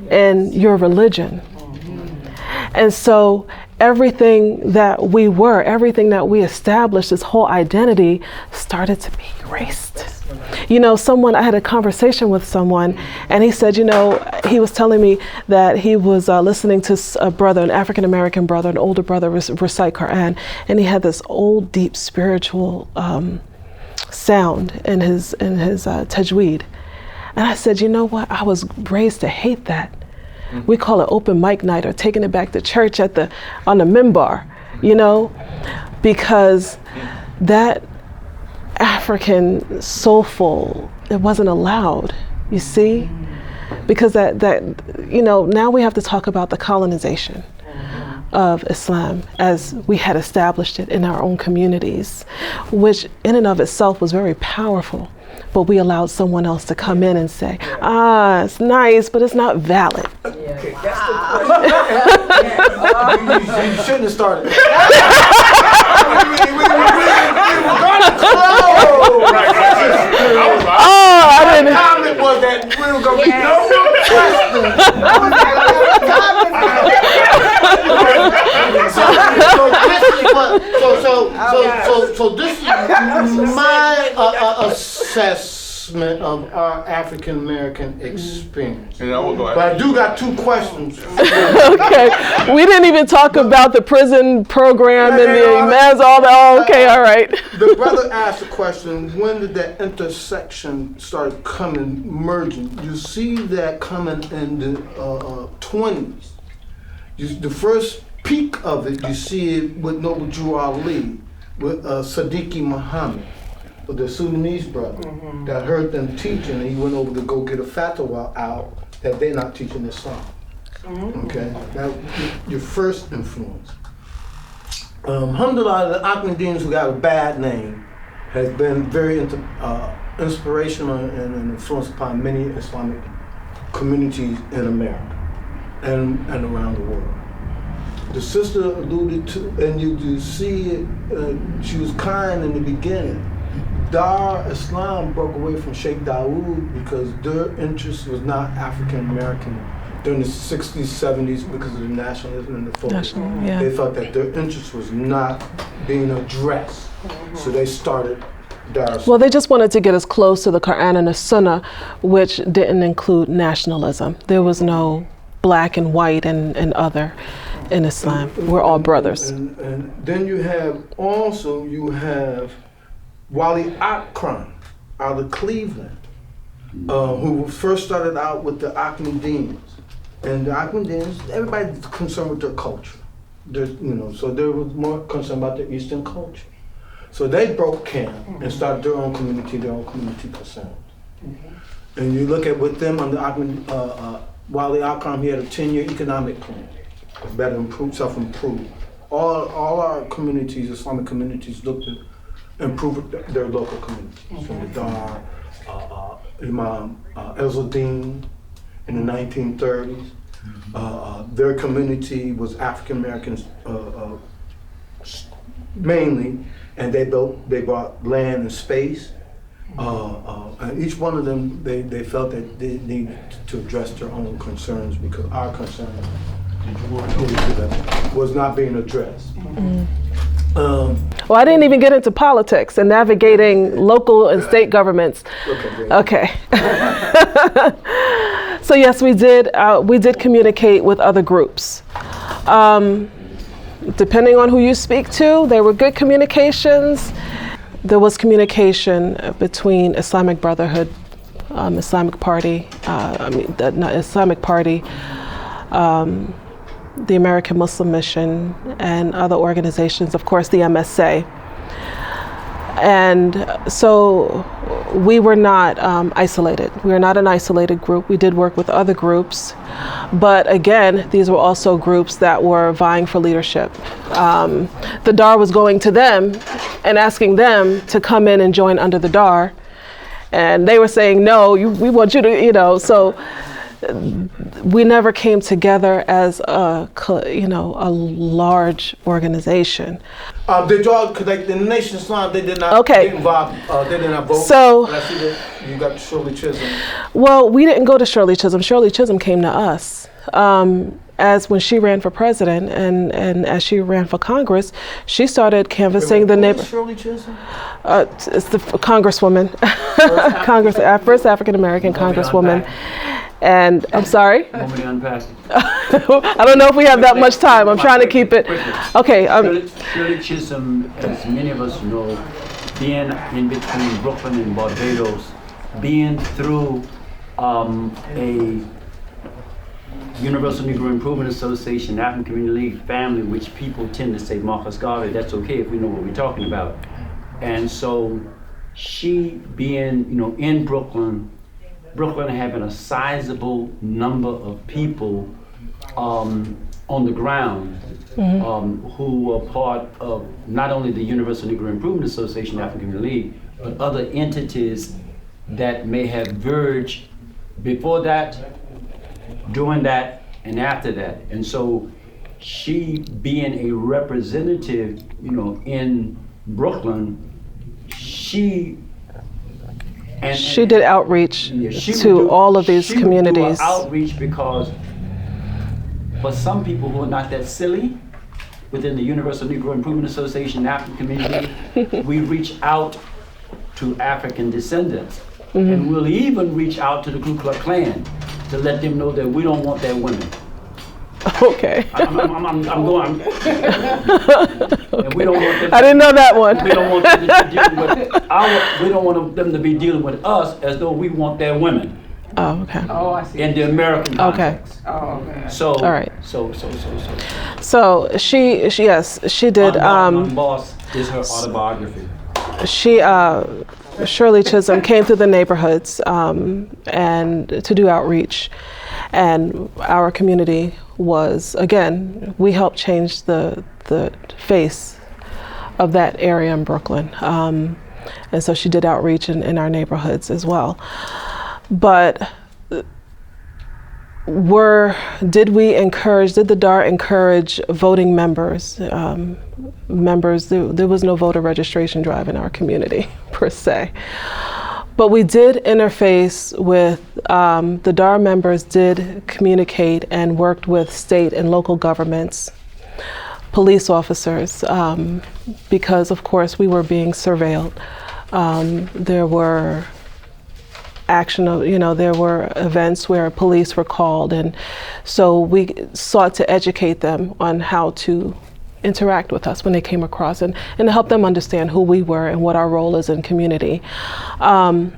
Speaker 1: in your religion. And so everything that we were, everything that we established, this whole identity started to be erased. I had a conversation with someone, and he said, he was telling me that he was listening to a brother, an African American brother, an older brother, recite Quran, and he had this old, deep spiritual sound in his tajweed. And I said, you know what? I was raised to hate that. We call it open mic night, or taking it back to church on the minbar, because that African soulful, it wasn't allowed, you see? Because now we have to talk about the colonization of Islam as we had established it in our own communities, which in and of itself was very powerful. But we allowed someone else to come in and say, it's nice, but it's not valid.
Speaker 3: Okay, that's the question. You shouldn't have started. We were going to close.
Speaker 1: I didn't.
Speaker 3: The comment was that we were going to be no more questions. So this is my assessment of our African American experience. But I do got two questions.
Speaker 1: Okay, we didn't even talk about the prison program and the imams, all that. Okay, all right.
Speaker 3: The brother asked the question, when did that intersection start merging? You see that coming in the 20s. The first peak of it, you see it with Noble Drew Ali, with Siddiqui Muhammad, with the Sudanese brother that heard them teaching, and he went over to go get a fatwa out that they're not teaching Islam. Okay, that was your first influence. Alhamdulillah, the Ahmadiyans, who got a bad name, has been very inspirational and influenced upon many Islamic communities in America and around the world. The sister alluded to, and you see it, she was kind in the beginning. Dar Islam broke away from Sheikh Dawood because their interest was not African American during the 60s, 70s because of the nationalism and the focus. They thought that their interest was not being addressed. So they started Dar Islam.
Speaker 1: Well, they just wanted to get as close to the Quran and the Sunnah, which didn't include nationalism. There was no black and white and other in Islam. We're all brothers.
Speaker 3: And then you have Wally Akram out of Cleveland, who first started out with the Ahmadiyans. And the Ahmadiyans, everybody's concerned with their culture. So they were more concerned about their Eastern culture. So they broke camp and started their own community concerns. And you look at with them under Wally Akram, he had a 10-year economic plan. Better improve, self-improve. All our communities, Islamic communities, looked to improve their local communities. So the Dar, Imam Ezzeldin in the 1930s. Their community was African Americans mainly, and they bought land and space. And each one of them, they felt that they needed to address their own concerns because our concerns was not being addressed.
Speaker 1: Well, I didn't even get into politics and navigating local and state governments. Okay. So yes, we did communicate with other groups. Depending on who you speak to, there were good communications. There was communication between Islamic Brotherhood, Islamic Party, Islamic Party, the American Muslim Mission, and other organizations, of course, the MSA. And so we were not isolated. We were not an isolated group. We did work with other groups. But again, these were also groups that were vying for leadership. The DAR was going to them and asking them to come in and join under the DAR. And they were saying, no, we want you to, so we never came together as a large organization.
Speaker 3: Did y'all, like the Nation Islam, they did not get involved, they did not vote?
Speaker 1: So,
Speaker 3: I see that you got Shirley Chisholm.
Speaker 1: Well, we didn't go to Shirley Chisholm. Shirley Chisholm came to us. As when she ran for president and as she ran for Congress, she started canvassing the neighbor.
Speaker 3: Shirley Chisholm?
Speaker 1: It's the Congresswoman, first African American Congresswoman. And I'm sorry? I don't know if we have that much time. I'm trying to keep it. Okay.
Speaker 6: Shirley Chisholm, as many of us know, being in between Brooklyn and Barbados, being through a Universal Negro Improvement Association, African Community League family, which people tend to say Marcus Garvey, that's okay if we know what we're talking about. And so she being, in Brooklyn having a sizable number of people on the ground who were part of not only the Universal Negro Improvement Association, African Community League, but other entities that may have verged before that, during that, and after that. And so she being a representative, in Brooklyn, she did
Speaker 1: outreach to all of these communities.
Speaker 6: She would do outreach because for some people who are not that silly, within the Universal Negro Improvement Association, African Community, we reach out to African descendants. And we'll even reach out to the Ku Klux Klan to let them know that we don't want their women.
Speaker 1: Okay.
Speaker 6: I'm going. And we don't want them.
Speaker 1: I didn't know that one.
Speaker 6: We don't want them to be dealing with we don't want them to be dealing with us as though we want their women.
Speaker 1: Oh, okay.
Speaker 5: Oh, I see.
Speaker 6: In the American context.
Speaker 5: Okay. Oh, okay.
Speaker 6: So.
Speaker 1: All right.
Speaker 6: So
Speaker 1: she did.
Speaker 6: My Boss is her autobiography.
Speaker 1: Shirley Chisholm came through the neighborhoods and to do outreach, and our community was, again, we helped change the face of that area in Brooklyn, and so she did outreach in our neighborhoods as well. But did the DAR encourage voting members? There was no voter registration drive in our community per se. But we did interface with, the DAR members did communicate and worked with state and local governments, police officers, because of course we were being surveilled. There were there were events where police were called, and so we sought to educate them on how to interact with us when they came across, and to help them understand who we were and what our role is in community. One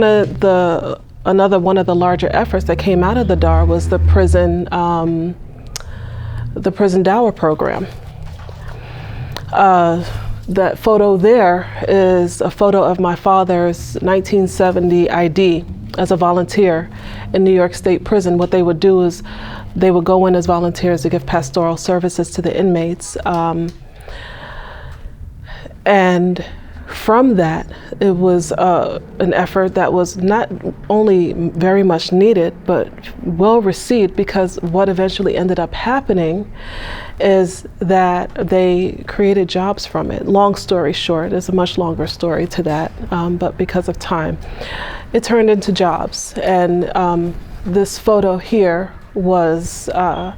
Speaker 1: of the larger efforts that came out of the DAR was the prison dower program. That photo there is a photo of my father's 1970 ID as a volunteer in New York State Prison. What they would do is they would go in as volunteers to give pastoral services to the inmates. And from that, it was an effort that was not only very much needed, but well received, because what eventually ended up happening is that they created jobs from it. Long story short, there's a much longer story to that, but because of time, it turned into jobs. And this photo here was a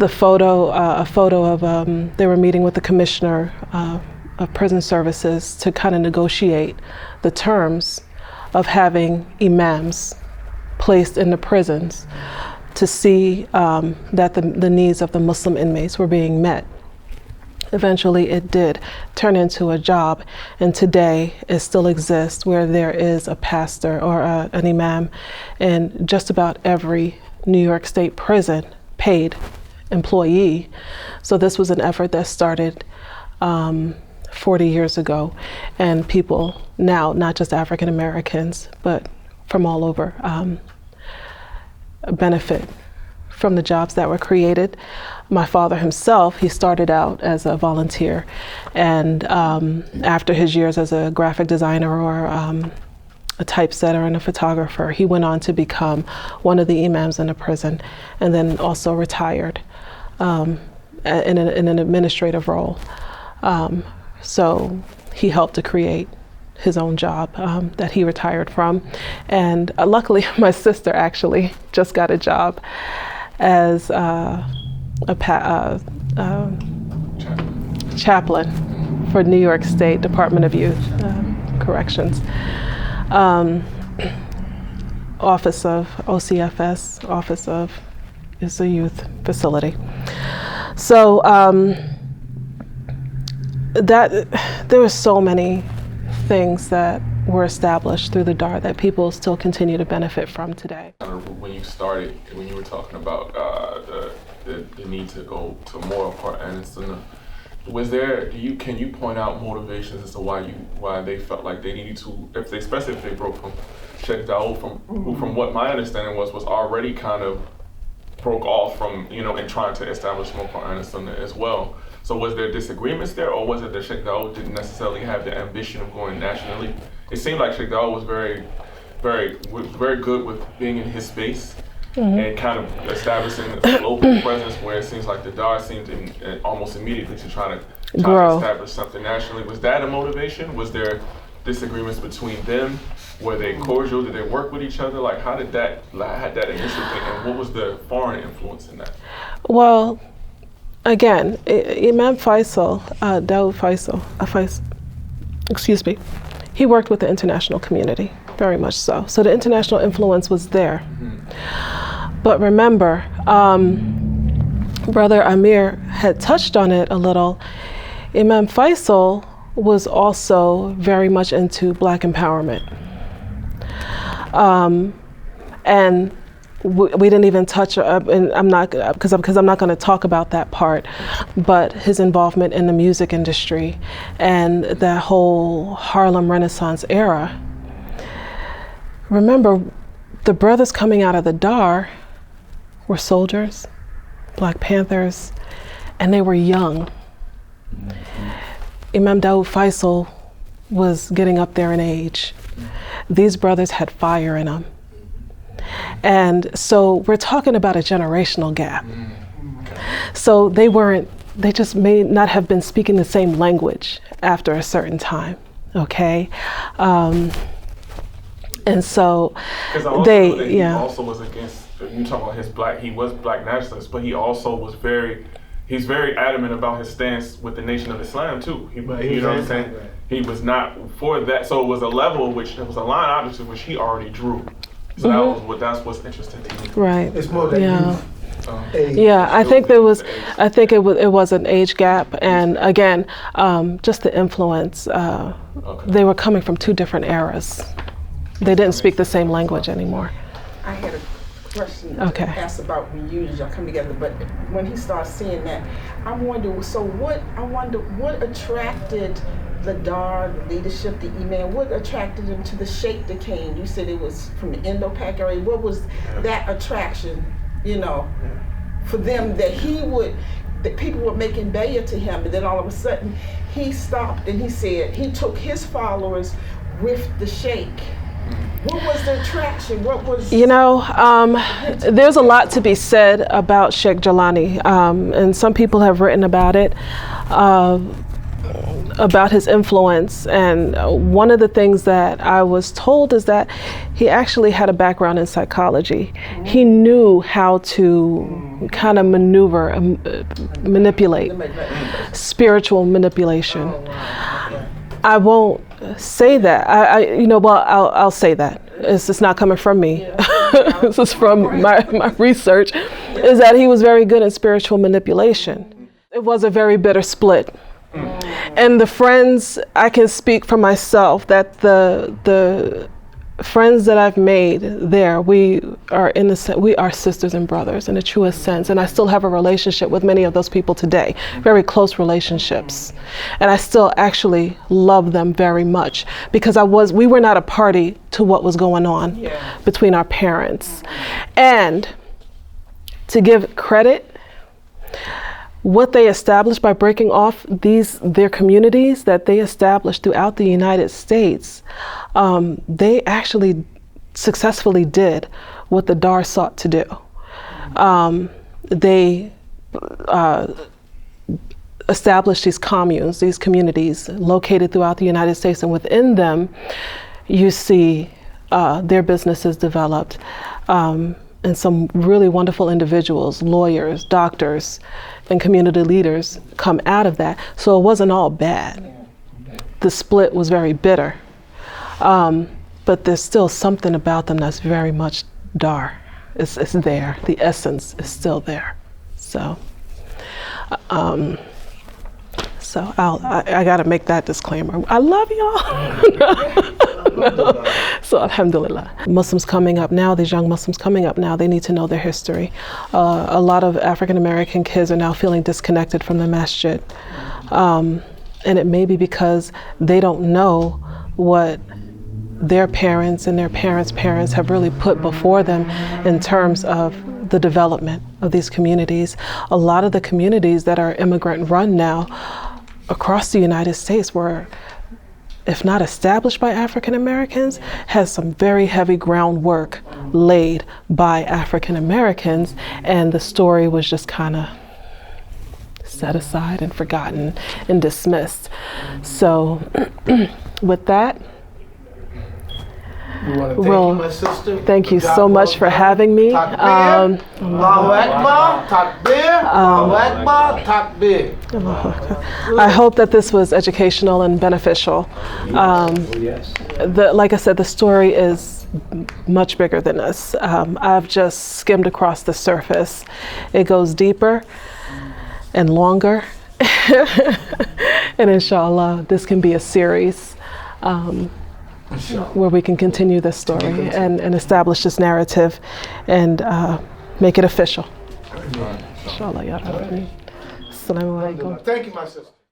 Speaker 1: photo of, they were meeting with the commissioner of prison services to kind of negotiate the terms of having imams placed in the prisons to see that the needs of the Muslim inmates were being met. Eventually it did turn into a job, and today it still exists, where there is a pastor or an imam in just about every New York State prison, paid employee. So this was an effort that started 40 years ago, and people now, not just African Americans, but from all over, benefit from the jobs that were created. My father himself, he started out as a volunteer, and after his years as a graphic designer or a typesetter and a photographer, he went on to become one of the imams in a prison, and then also retired in an administrative role. So he helped to create his own job that he retired from. And luckily, my sister actually just got a job as chaplain for New York State Department of Youth Corrections. Office of OCFS, Office of, is a youth facility. So there were so many things that were established through the DAR that people still continue to benefit from today.
Speaker 7: When you started, when you were talking about the need to go to more part and sunnah, was there? Can you point out motivations as to why they felt like they needed to, especially if they broke from Sheikh Daoud, who from what my understanding was already kind of broke off from, and trying to establish more Quran and Sunnah as well. So was there disagreements there, or was it that Sheikh Daoud didn't necessarily have the ambition of going nationally? It seemed like Sheikh Daoud was very good with being in his space, mm-hmm. and kind of establishing a local presence, where it seems like the DAR seemed almost immediately to try to establish something nationally. Was that a motivation? Was there disagreements between them? Were they cordial? Did they work with each other? Like, how did that initial thing, and what was the foreign influence in that? Well,
Speaker 1: again, Imam Faisal, Daoud Faisal, excuse me, he worked with the international community, very much so. So the international influence was there. Mm-hmm. But remember, Brother Amir had touched on it a little. Imam Faisal was also very much into Black empowerment. And we didn't even touch, and I'm not, because I'm not going to talk about that part, but his involvement in the music industry and the whole Harlem Renaissance era. Remember, the brothers coming out of the DAR were soldiers, Black Panthers, and they were young. Imam Daoud Faisal was getting up there in age. These brothers had fire in them. And so we're talking about a generational gap. So they just may not have been speaking the same language after a certain time, okay? And so he also was against, you talk about he was Black nationalist, but he also was he's very adamant about his stance with the Nation of Islam too. You know what I'm saying? Right. He was not for that. So it was a level which, it was a line obviously which he already drew. So mm-hmm. That's what's interesting to me. Right.
Speaker 3: It's more that age.
Speaker 1: Yeah, I think there was. I think it was an age gap, and again, just the influence. They were coming from two different eras. They didn't speak the same language anymore.
Speaker 5: I had a question
Speaker 1: Okay.
Speaker 5: to ask about reunions. Y'all come together, but when he started seeing that, I wonder what attracted the Dar, the leadership, the Imam, what attracted them to the Sheikh that came? You said it was from the Indo-Pak area. What was that attraction, for them that people were making baya to him, and then all of a sudden he stopped and he said he took his followers with the Sheikh. What was the attraction? What was...
Speaker 1: There's a lot to be said about Sheikh Jelani, and some people have written about it, about his influence. And one of the things that I was told is that he actually had a background in psychology. He knew how to kind of maneuver, manipulate, spiritual manipulation. I won't say that. I'll say that. It's just not coming from me. This is from my research, is that he was very good at spiritual manipulation. It was a very bitter split. And the friends, I can speak for myself that the friends that I've made there, we are sisters and brothers in the truest sense. And I still have a relationship with many of those people today, very close relationships. And I still actually love them very much because we were not a party to what was going on between our parents. And to give credit, what they established by breaking off their communities that they established throughout the United States, they actually successfully did what the Dar sought to do. They established these communes, these communities located throughout the United States, and within them you see their businesses developed, and some really wonderful individuals, lawyers, doctors, and community leaders come out of that. So it wasn't all bad. The split was very bitter, but there's still something about them that's very much Dar. It's there. The essence is still there. So, I got to make that disclaimer. I love y'all. No. So alhamdulillah. Muslims coming up now, these young Muslims coming up now, they need to know their history. A lot of African American kids are now feeling disconnected from the masjid. And it may be because they don't know what their parents and their parents' parents have really put before them in terms of the development of these communities. A lot of the communities that are immigrant run now across the United States were, if not established by African Americans, has some very heavy groundwork laid by African Americans, and the story was just kind of set aside and forgotten and dismissed. So with that,
Speaker 3: We want to thank you, my sister.
Speaker 1: Thank you so much for having me.
Speaker 3: Takbir, Allahu Akbar, Takbir, Allahu Akbar, Takbir.
Speaker 1: I hope that this was educational and beneficial.
Speaker 6: Yes.
Speaker 1: Like I said, the story is much bigger than this. I've just skimmed across the surface. It goes deeper and longer. And inshallah, this can be a series where we can continue this story and establish this narrative and make it official. Inshallah, ya Rabbi. Assalamu alaikum.
Speaker 3: Thank you, my sister.